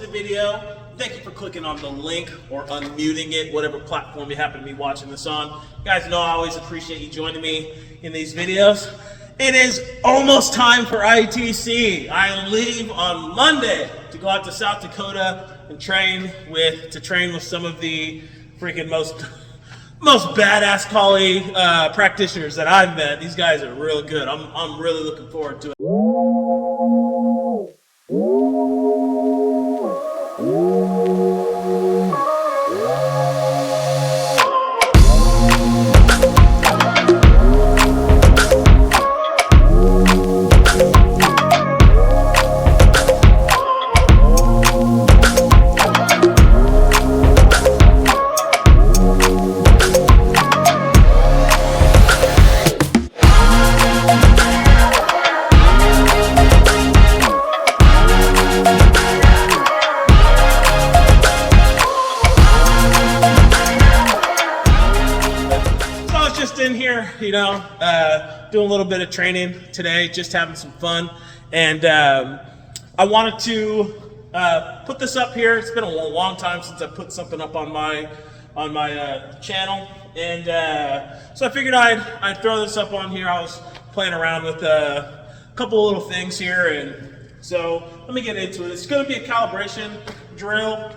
the video. Thank you for clicking on the link or unmuting it, whatever platform you happen to be watching this on. You guys know I always appreciate you joining me in these videos. It is almost time for ITC. I leave on Monday to go out to South Dakota and train with some of the freaking most badass collie practitioners that I've met. These guys are real good. I'm really looking forward to it. In here, doing a little bit of training today, just having some fun, and I wanted to put this up here. It's been a long time since I put something up on my channel, and so I figured I'd throw this up on here. I was playing around with a couple of little things here, and so let me get into it. It's going to be a calibration drill.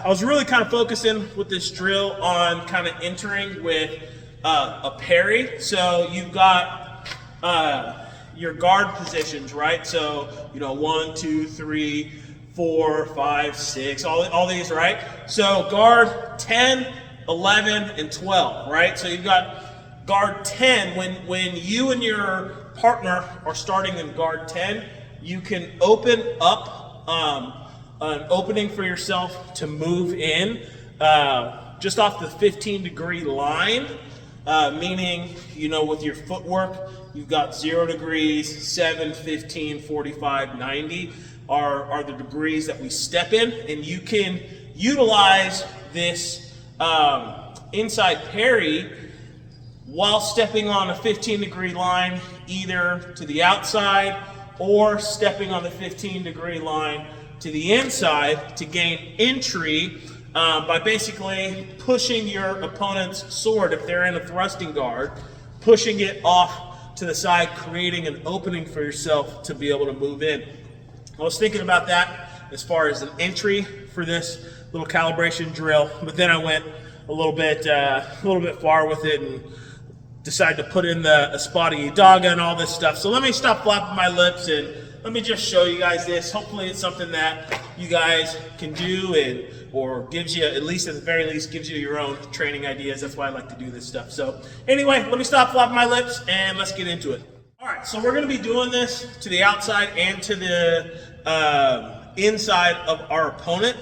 I was really kind of focusing with this drill on kind of entering with a parry. So you've got your guard positions, right? So, 1, 2, 3, 4, 5, 6, all these, right? So guard 10, 11, and 12, right? So you've got guard 10. When you and your partner are starting in guard 10, you can open up an opening for yourself to move in just off the 15-degree line, meaning, with your footwork, you've got 0 degrees, 7, 15, 45, 90 are the degrees that we step in, and you can utilize this inside parry while stepping on a 15-degree line, either to the outside or stepping on the 15-degree line to the inside to gain entry by basically pushing your opponent's sword, if they're in a thrusting guard, pushing it off to the side, creating an opening for yourself to be able to move in. I was thinking about that as far as an entry for this little calibration drill, but then I went a little bit far with it and decided to put in the Espada Daga and all this stuff. So let me stop flapping my lips and let me just show you guys this. Hopefully it's something that you guys can do or gives you, at the very least, gives you your own training ideas. That's why I like to do this stuff. So anyway, let me stop flapping my lips and let's get into it. All right, so we're going to be doing this to the outside and to the inside of our opponent.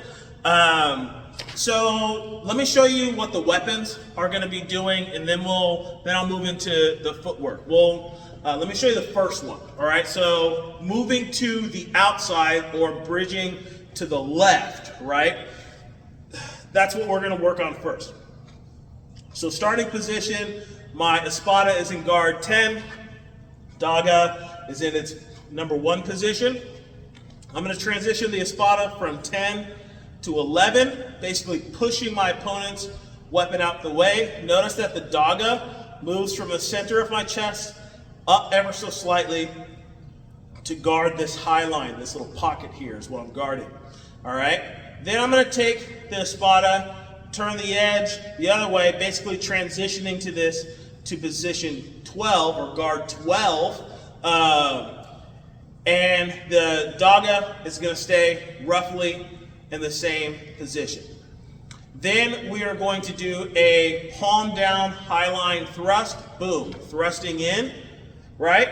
So let me show you what the weapons are going to be doing, and then I'll move into the footwork. Let me show you the first one. All right, so moving to the outside or bridging to the left, right? That's what we're going to work on first. So starting position, my Espada is in guard 10. Daga is in its number 1 position. I'm going to transition the Espada from 10 to 11, basically pushing my opponent's weapon out the way. Notice that the Daga moves from the center of my chest up ever so slightly to guard this high line. This little pocket here is what I'm guarding. All right. Then I'm going to take the Espada, turn the edge the other way, basically transitioning to position 12 or guard 12. And the Daga is going to stay roughly in the same position. Then we are going to do a palm down high line thrust. Boom, thrusting in. Right?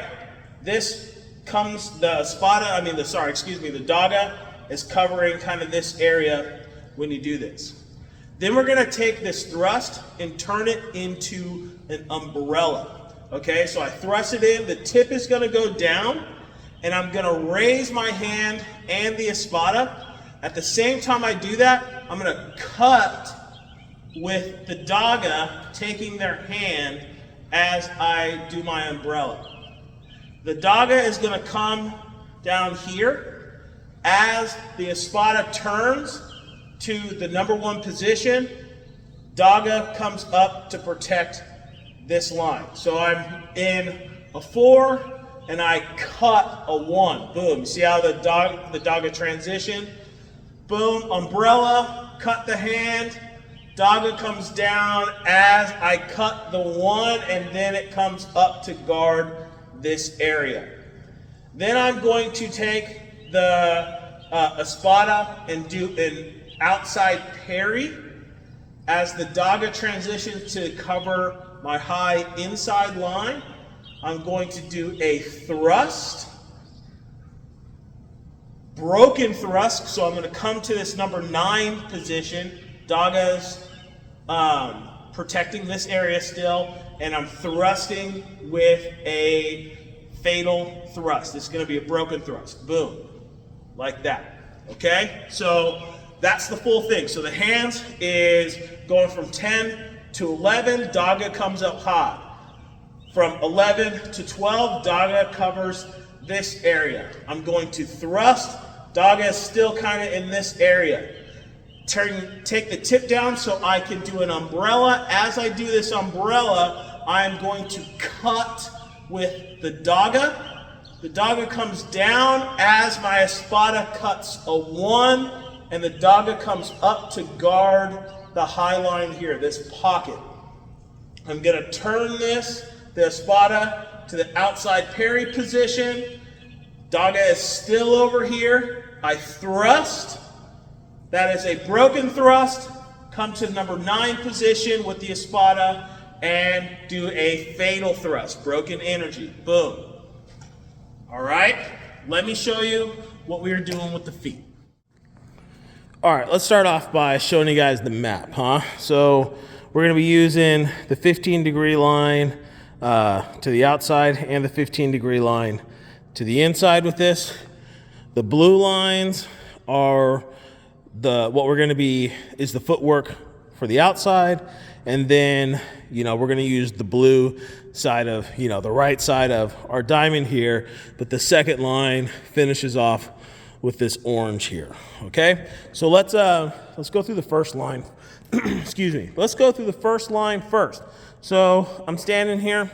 This comes, the Daga is covering kind of this area when you do this. Then we're going to take this thrust and turn it into an umbrella. Okay, so I thrust it in, the tip is going to go down, and I'm going to raise my hand and the Espada. At the same time I do that, I'm going to cut with the Daga taking their hand as I do my umbrella. The Daga is going to come down here As the espada turns to the number 1 position, daga comes up to protect this line. So I'm in a 4 and I cut a 1. Boom. You see how the daga transition? Boom, umbrella, cut the hand. Daga comes down as I cut the 1, and then it comes up to guard this area. Then I'm going to take the espada and do an outside parry as the daga transitions to cover my high inside line. I'm going to do a thrust, broken thrust, so I'm going to come to this number 9 position. Daga's protecting this area still, and I'm thrusting with a fatal thrust. It's going to be a broken thrust. Boom. Like that. Okay? So that's the full thing. So the hands is going from 10 to 11. Daga comes up high. From 11 to 12, daga covers this area. I'm going to thrust. Daga is still kind of in this area. Take the tip down so I can do an umbrella. As I do this umbrella, I'm going to cut with the daga. The daga comes down as my espada cuts a 1, and the daga comes up to guard the high line here, this pocket. I'm going to turn the espada to the outside parry position. Daga is still over here. I thrust. That is a broken thrust. Come to number 9 position with the espada and do a fatal thrust. Broken energy. Boom. All right. Let me show you what we are doing with the feet. All right. Let's start off by showing you guys the map, huh? So we're going to be using the 15-degree line to the outside and the 15-degree line to the inside with this. The blue lines are what we're going to be is the footwork for the outside, and then we're going to use the blue side of the right side of our diamond here, but the second line finishes off with this orange here. Okay, so let's go through the first line. Excuse me. Let's go through the first line first. So I'm standing here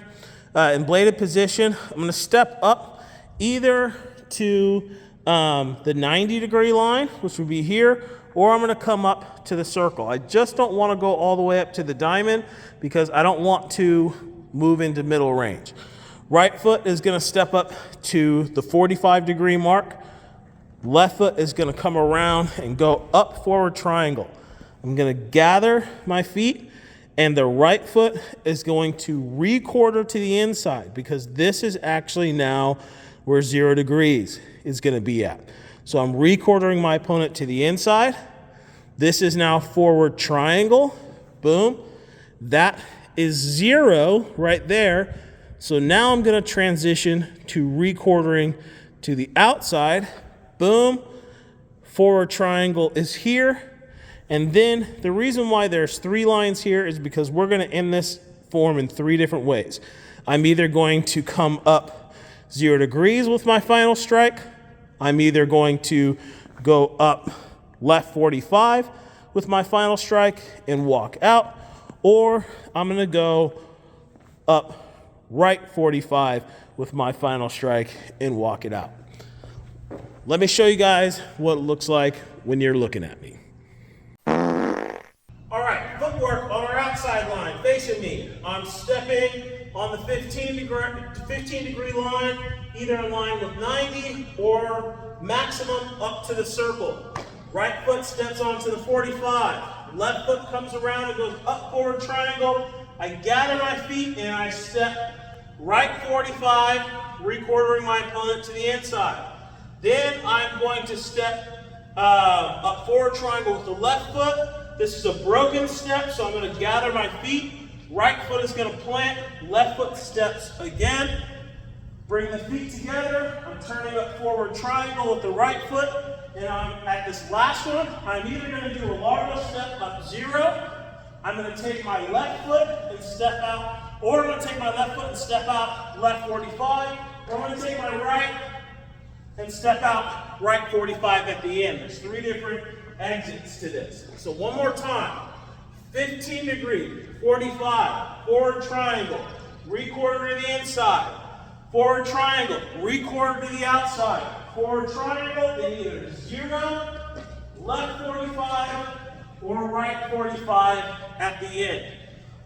in bladed position. I'm going to step up either to the 90-degree line, which would be here, or I'm going to come up to the circle. I just don't want to go all the way up to the diamond because I don't want to move into middle range. Right foot is going to step up to the 45-degree mark. Left foot is going to come around and go up forward triangle. I'm going to gather my feet, and the right foot is going to re-quarter to the inside because this is actually now where 0 degrees is going to be at. So I'm re-quartering my opponent to the inside. This is now forward triangle. Boom. That is 0 right there. So now I'm going to transition to re-quartering to the outside. Boom. Forward triangle is here. And then the reason why there's 3 lines here is because we're going to end this form in 3 different ways. I'm either going to come up 0 degrees with my final strike. I'm either going to go up left 45 with my final strike and walk out, or I'm going to go up right 45 with my final strike and walk it out. Let me show you guys what it looks like when you're looking at me. All right, footwork on our outside line, facing me. I'm stepping on the 15-degree line, either in line with 90 or maximum up to the circle. Right foot steps onto the 45. Left foot comes around and goes up forward triangle. I gather my feet and I step right 45, re-quartering my opponent to the inside. Then I'm going to step up forward triangle with the left foot. This is a broken step, so I'm going to gather my feet. Right foot is going to plant. Left foot steps again. Bring the feet together. I'm turning up forward triangle with the right foot. And I'm at this last one. I'm either going to do a largo step up 0. I'm going to take my left foot and step out. Or I'm going to take my left foot and step out left 45. Or I'm going to take my right and step out right 45 at the end. There's 3 different exits to this. So one more time. 15 degree, 45, forward triangle, 3/4 to the inside, forward triangle, 3/4 to the outside, forward triangle, then either 0, left 45, or right 45 at the end.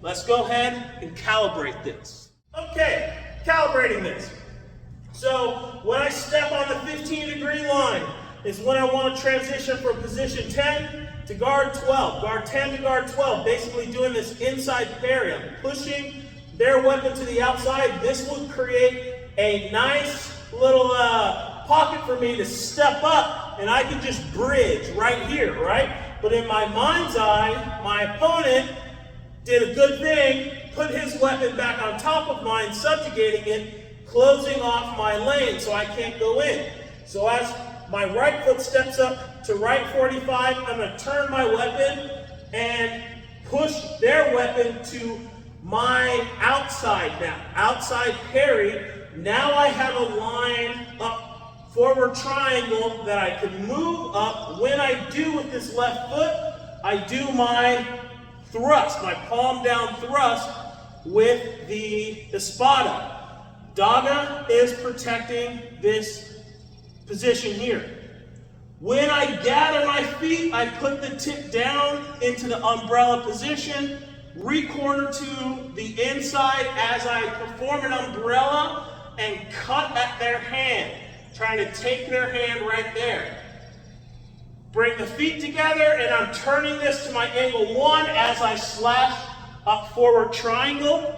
Let's go ahead and calibrate this. Okay, calibrating this. So when I step on the 15-degree line is when I want to transition from position 10 to guard 12. Guard 10 to guard 12, basically doing this inside parry. I'm pushing their weapon to the outside. This will create a nice little pocket for me to step up, and I can just bridge right here, right? But in my mind's eye, my opponent did a good thing, put his weapon back on top of mine, subjugating it, closing off my lane so I can't go in. So as my right foot steps up to right 45, I'm going to turn my weapon and push their weapon to my outside now. Outside parry. Now I have a line up, forward triangle that I can move up. When I do with this left foot, I do my thrust, my palm down thrust with the espada. Daga is protecting this position here. When I gather my feet, I put the tip down into the umbrella position, 3/4 to the inside as I perform an umbrella and cut at their hand, trying to take their hand right there. Bring the feet together, and I'm turning this to my angle 1 as I slash up forward triangle.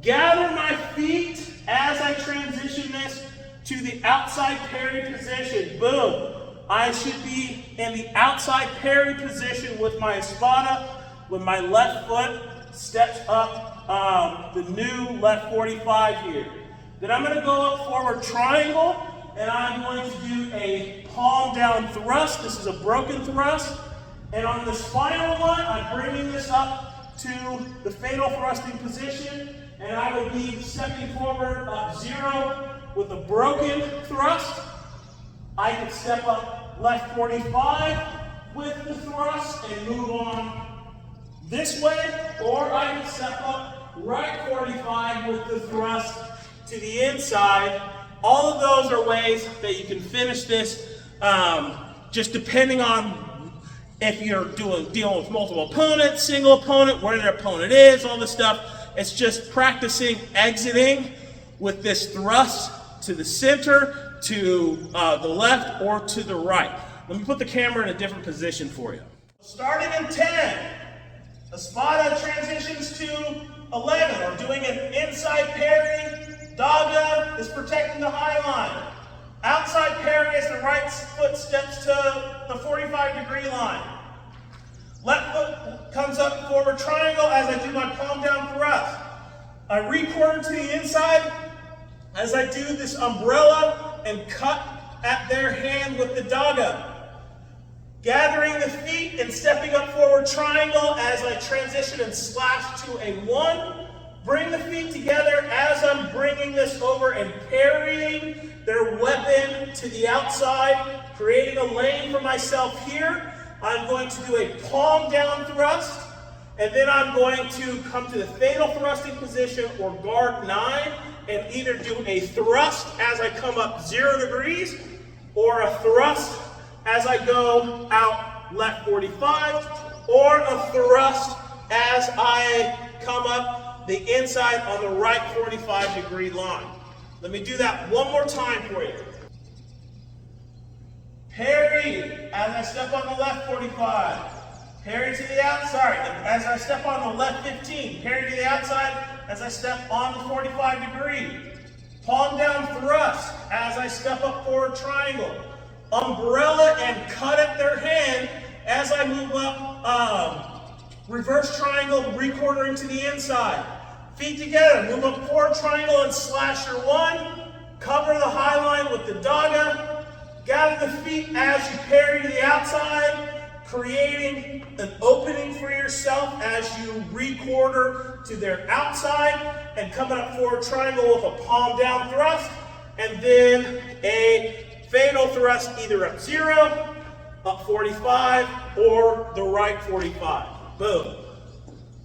Gather my feet as I transition this to the outside parry position. Boom. I should be in the outside parry position with my espada, with my left foot steps up the new left 45 here. Then I'm going to go up forward triangle, and I'm going to do a palm down thrust. This is a broken thrust. And on this final one, I'm bringing this up to the fatal thrusting position, and I would be stepping forward up 0 with a broken thrust. I can step up left 45 with the thrust and move on this way, or I can step up right 45 with the thrust to the inside. All of those are ways that you can finish this, just depending on if you're dealing with multiple opponents, single opponent, where their opponent is, all this stuff. It's just practicing exiting with this thrust to the center, to the left, or to the right. Let me put the camera in a different position for you. Starting in 10, espada transitions to 11, or doing an inside parry. Daga is protecting the high line. Outside parry as the right foot steps to the 45-degree line. Left foot comes up forward triangle as I do my palm down thrust. I 3/4 to the inside as I do this umbrella and cut at their hand with the daga. Gathering the feet and stepping up forward triangle as I transition and slash to a 1. Bring the feet together as I'm bringing this over and parrying their weapon to the outside, creating a lane for myself here. I'm going to do a palm down thrust, and then I'm going to come to the fatal thrusting position or guard 9 and either do a thrust as I come up 0 degrees or a thrust as I go out left 45, or a thrust as I come up the inside on the right 45-degree line. Let me do that one more time for you. Parry as I step on the left 45. Parry to the outside as I step on the left 15. Parry to the outside as I step on the 45-degree. Palm down thrust as I step up forward triangle. Umbrella and cut at their hand as I move up, reverse triangle, 3/4 into the inside. Feet together, move up forward triangle and slash your 1. Cover the high line with the daga. Gather the feet as you parry to the outside, creating an opening for yourself as you 3/4 to their outside, and coming up forward triangle with a palm down thrust, and then a fatal thrust either up 0, up 45, or the right 45. Boom.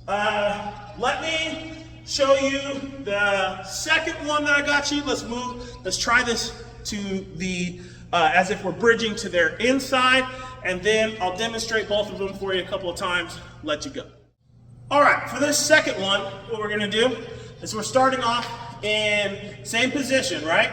Let me show you the second one that I got you. Let's try this to the, as if we're bridging to their inside, and then I'll demonstrate both of them for you a couple of times, let you go. All right, for this second one, what we're gonna do is we're starting off in same position, right?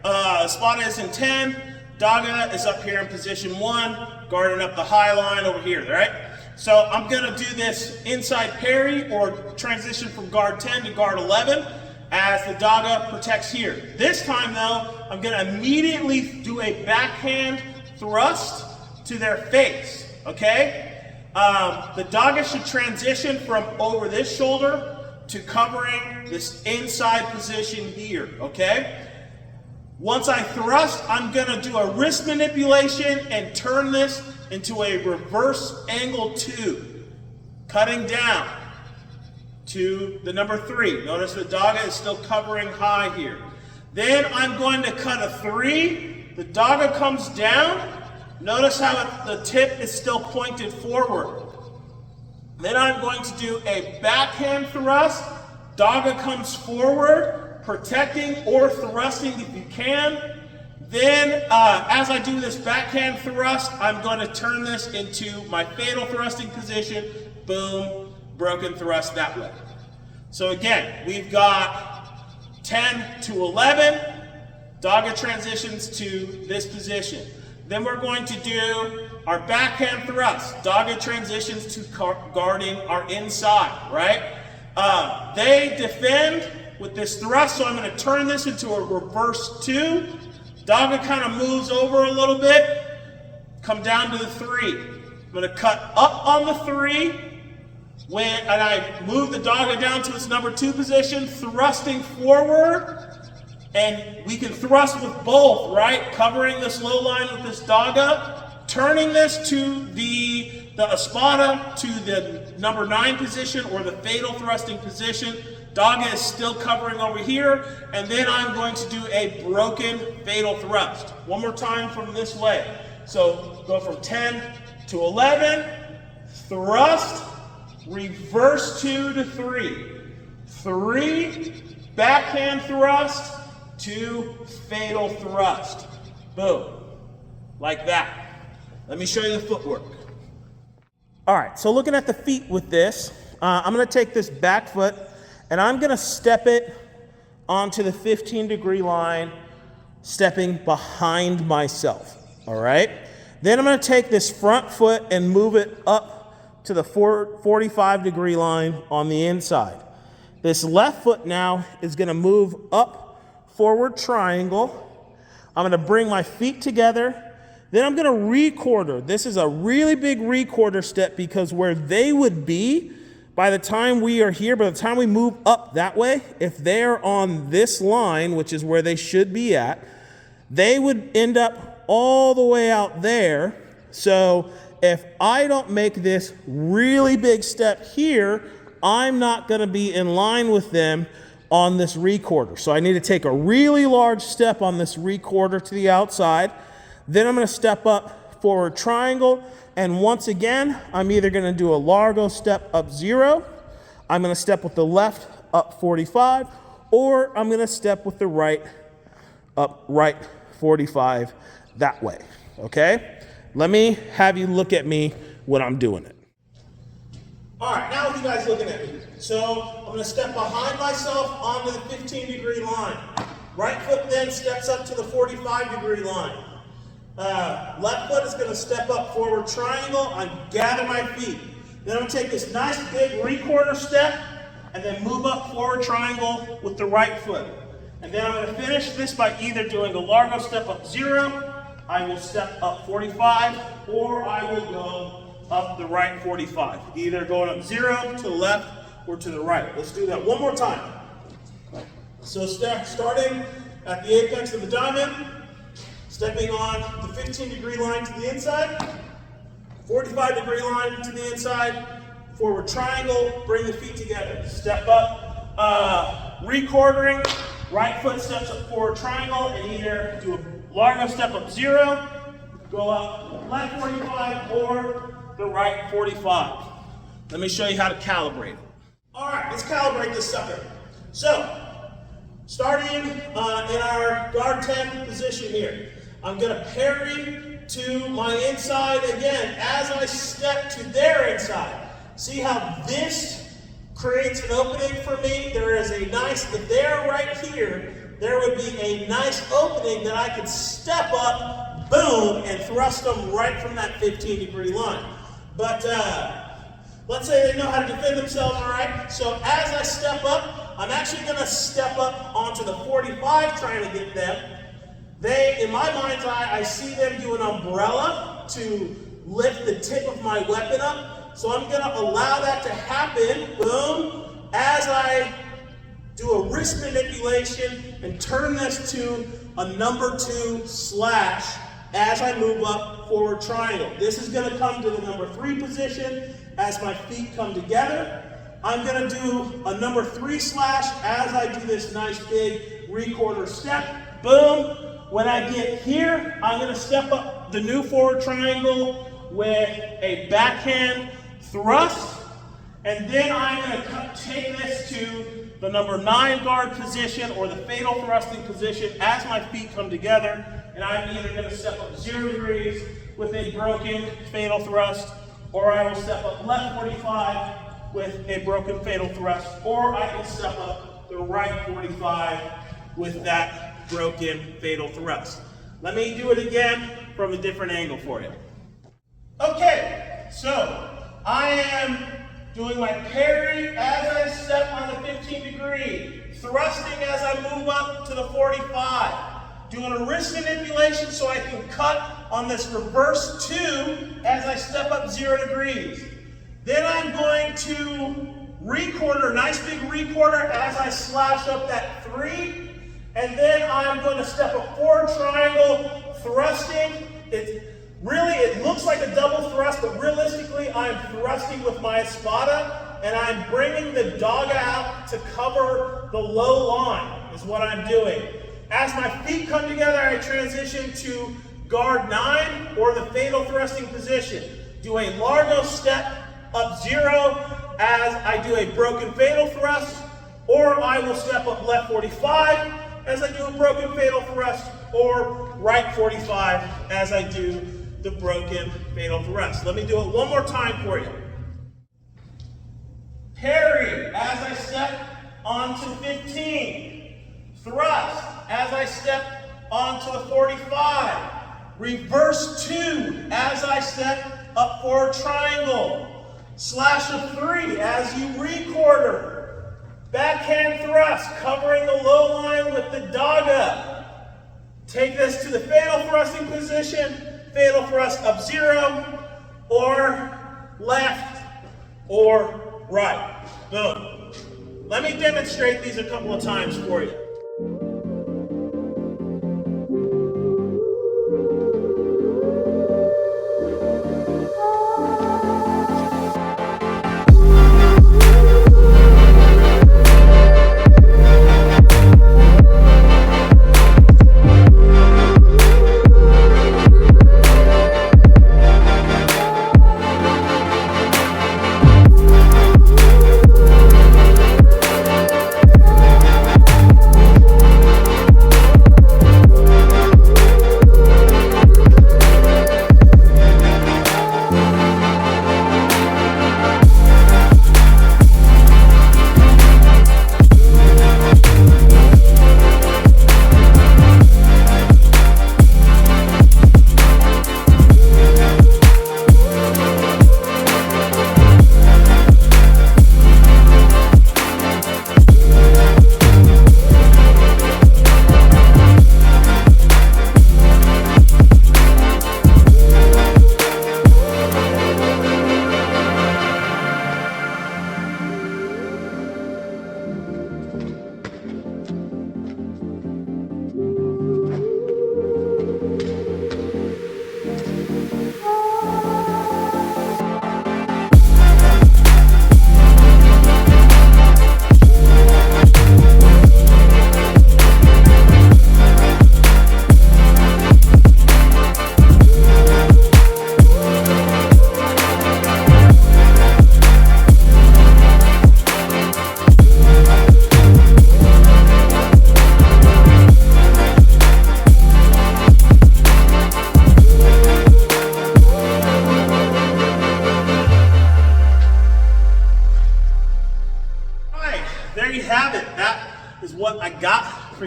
Espada is in 10, Daga is up here in position 1, guarding up the high line over here, right? So I'm gonna do this inside parry or transition from guard 10 to guard 11 as the Daga protects here. This time though, I'm gonna immediately do a backhand thrust to their face, okay? The Daga should transition from over this shoulder to covering this inside position here, okay? Once I thrust, I'm gonna do a wrist manipulation and turn this into a reverse angle 2, cutting down to the number 3. Notice the Daga is still covering high here. Then I'm going to cut a 3. The Daga comes down. Notice how the tip is still pointed forward. Then I'm going to do a backhand thrust. Daga comes forward, protecting or thrusting if you can. Then, as I do this backhand thrust, I'm going to turn this into my fatal thrusting position. Boom, broken thrust that way. So again, we've got 10 to 11. Daga transitions to this position. Then we're going to do our backhand thrust. Daga transitions to guarding our inside, right? They defend with this thrust, so I'm going to turn this into a reverse 2. Daga kind of moves over a little bit, come down to the 3. I'm going to cut up on the 3, and I move the Daga down to its number 2 position, thrusting forward. And we can thrust with both, right? Covering this low line with this Daga, turning this to the Espada to the number 9 position or the fatal thrusting position. Daga is still covering over here, and then I'm going to do a broken fatal thrust. One more time from this way. So go from 10 to 11, thrust, reverse 2 to 3. 3, backhand thrust, 2, fatal thrust. Boom. Like that. Let me show you the footwork. All right, so looking at the feet with this, I'm going to take this back foot and I'm going to step it onto the 15-degree line, stepping behind myself. All right? Then I'm going to take this front foot and move it up to the 45-degree line on the inside. This left foot now is going to move up, forward triangle. I'm going to bring my feet together. Then I'm going to recorder. This is a really big recorder step because where they would be by the time we are here, by the time we move up that way, if they're on this line, which is where they should be at, they would end up all the way out there. So if I don't make this really big step here, I'm not going to be in line with them on this recorder. So I need to take a really large step on this recorder to the outside. Then I'm going to step up, forward triangle, and once again, I'm either going to do a largo step up 0, I'm going to step with the left up 45, or I'm going to step with the right up right 45 that way, okay? Let me have you look at me when I'm doing it. All right, now with you guys looking at me. So I'm going to step behind myself onto the 15-degree line. Right foot then steps up to the 45-degree line. Left foot is going to step up, forward triangle. I gather my feet. Then I'm going to take this nice big recorder step and then move up, forward triangle with the right foot. And then I'm going to finish this by either doing a largo step up 0, I will step up 45, or I will go up the right 45. Either going up 0 to the left or to the right. Let's do that one more time. So starting at the apex of the diamond, stepping on the 15-degree line to the inside, 45-degree line to the inside, forward triangle, bring the feet together. Step up, recordering, right foot steps up, forward triangle, and either do Largo step up 0, go up left 45 or the right 45. Let me show you how to calibrate it. All right, let's calibrate this sucker. So, starting in our guard 10 position here, I'm going to parry to my inside again as I step to their inside. See how this creates an opening for me? There is a nice, if they're right here, there would be a nice opening that I could step up, boom, and thrust them right from that 15-degree line. But let's say they know how to defend themselves, all right? So as I step up, I'm actually going to step up onto the 45 trying to get them. They, in my mind's eye, I see them do an umbrella to lift the tip of my weapon up. So I'm going to allow that to happen, boom, as I do a wrist manipulation and turn this to a number 2 slash as I move up forward triangle. This is going to come to the number 3 position as my feet come together. I'm going to do a number 3 slash as I do this nice big recorder step. Boom. When I get here, I'm going to step up the new forward triangle with a backhand thrust. And then I'm going to take this to the number 9 guard position or the fatal thrusting position as my feet come together. And I'm either going to step up 0 degrees with a broken fatal thrust, or I will step up left 45 with a broken fatal thrust, or I can step up the right 45 with that broken fatal thrust. Let me do it again from a different angle for you. Okay, so I am doing my parry as I step on the 15-degree, thrusting as I move up to the 45, doing a wrist manipulation so I can cut on this reverse 2 as I step up 0 degrees. Then I'm going to recorder, nice big recorder as I slash up that 3. And then I'm going to step a forward triangle, thrusting. It looks like a double thrust, but realistically I'm thrusting with my espada, and I'm bringing the dog out to cover the low line, is what I'm doing. As my feet come together, I transition to guard 9, or the fatal thrusting position. Do a largo step up 0 as I do a broken fatal thrust, or I will step up left 45 as I do a broken fatal thrust, or right 45 as I do the broken fatal thrust. Let me do it one more time for you. Parry as I step onto 15. Thrust as I step onto the 45. Reverse 2 as I step up forward triangle. Slash of 3 as you recorder. Backhand thrust, covering the low line with the daga. Take this to the fatal thrusting position, fatal thrust up 0, or left, or right. Boom. Let me demonstrate these a couple of times for you.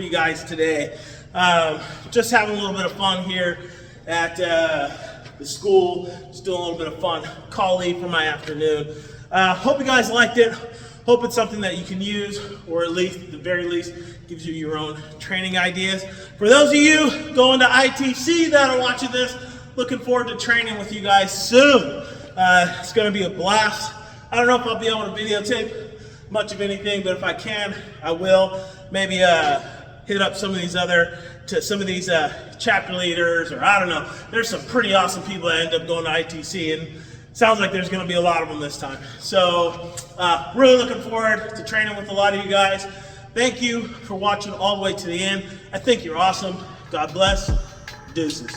for you guys today. Just having a little bit of fun here at the school, just doing a little bit of fun, call leave for my afternoon. Hope you guys liked it. Hope it's something that you can use, or at least, at the very least, gives you your own training ideas. For those of you going to ITC that are watching this, looking forward to training with you guys soon. It's going to be a blast. I don't know if I'll be able to videotape much of anything, but if I can, I will. Maybe hit up some of these chapter leaders, or I don't know. There's some pretty awesome people that end up going to ITC, and sounds like there's going to be a lot of them this time. So really looking forward to training with a lot of you guys. Thank you for watching all the way to the end. I think you're awesome. God bless. Deuces.